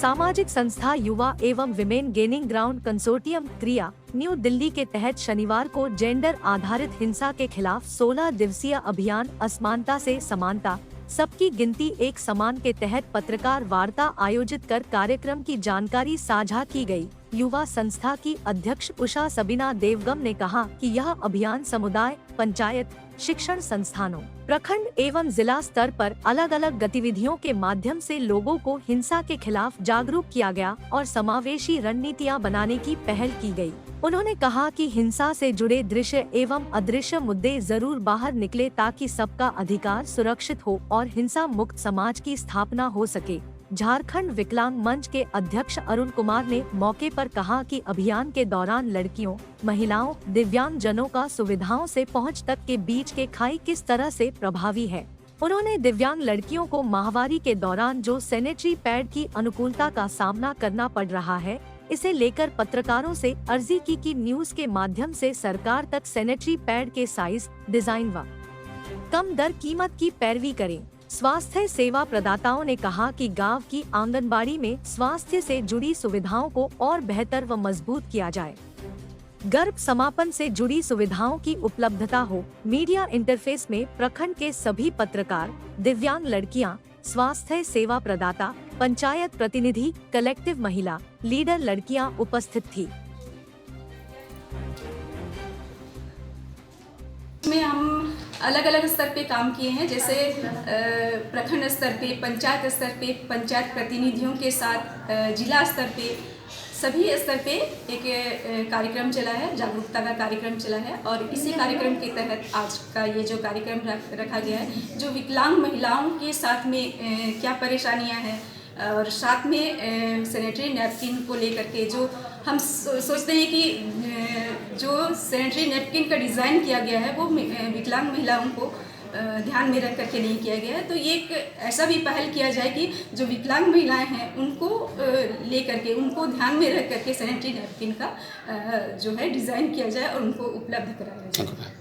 सामाजिक संस्था युवा एवं विमेन गेनिंग ग्राउंड कंसोर्टियम क्रिया न्यू दिल्ली के तहत शनिवार को जेंडर आधारित हिंसा के खिलाफ 16 दिवसीय अभियान असमानता से समानता सबकी गिनती एक समान के तहत पत्रकार वार्ता आयोजित कर कार्यक्रम की जानकारी साझा की गई। युवा संस्था की अध्यक्ष उषा सबीना देवगम ने कहा कि यह अभियान समुदाय, पंचायत, शिक्षण संस्थानों, प्रखंड एवं जिला स्तर पर अलग अलग गतिविधियों के माध्यम से लोगों को हिंसा के खिलाफ जागरूक किया गया और समावेशी रणनीतियां बनाने की पहल की गई। उन्होंने कहा कि हिंसा से जुड़े दृश्य एवं अदृश्य मुद्दे जरूर बाहर निकले ताकि सबका अधिकार सुरक्षित हो और हिंसा मुक्त समाज की स्थापना हो सके। झारखंड विकलांग मंच के अध्यक्ष अरुण कुमार ने मौके पर कहा कि अभियान के दौरान लड़कियों, महिलाओं, दिव्यांग जनों का सुविधाओं से पहुंच तक के बीच के खाई किस तरह से प्रभावी है। उन्होंने दिव्यांग लड़कियों को माहवारी के दौरान जो सैनिटरी पैड की अनुकूलता का सामना करना पड़ रहा है, इसे लेकर पत्रकारों से अर्जी की कि न्यूज के माध्यम से सरकार तक सैनिटरी पैड के साइज, डिजाइन व कम दर कीमत की पैरवी करें। स्वास्थ्य सेवा प्रदाताओं ने कहा कि गांव की आंगनबाड़ी में स्वास्थ्य से जुड़ी सुविधाओं को और बेहतर व मजबूत किया जाए। गर्भ समापन से जुड़ी सुविधाओं की उपलब्धता हो। मीडिया इंटरफेस में प्रखंड के सभी पत्रकार, दिव्यांग लड़कियां, स्वास्थ्य सेवा प्रदाता, पंचायत प्रतिनिधि, कलेक्टिव महिला लीडर लड़कियां उपस्थित थी। में हम अलग अलग स्तर पे काम किए हैं, जैसे प्रखंड स्तर पे, पंचायत स्तर पे, पंचायत प्रतिनिधियों के साथ जिला स्तर पे, सभी स्तर पे एक कार्यक्रम चला है, जागरूकता का कार्यक्रम चला है। और इसी कार्यक्रम के तहत आज का ये जो कार्यक्रम रखा गया है, जो विकलांग महिलाओं के साथ में क्या परेशानियां हैं और साथ में सैनिटरी नैपकिन को लेकर के जो हम सोचते हैं कि जो सैनिटरी नैपकिन का डिज़ाइन किया गया है वो विकलांग महिलाओं को ध्यान में रख करके नहीं किया गया है। तो ये एक ऐसा भी पहल किया जाए कि जो विकलांग महिलाएं हैं उनको लेकर के, उनको ध्यान में रख करके सैनिटरी नैपकिन का जो है डिज़ाइन किया जाए और उनको उपलब्ध कराया जाए।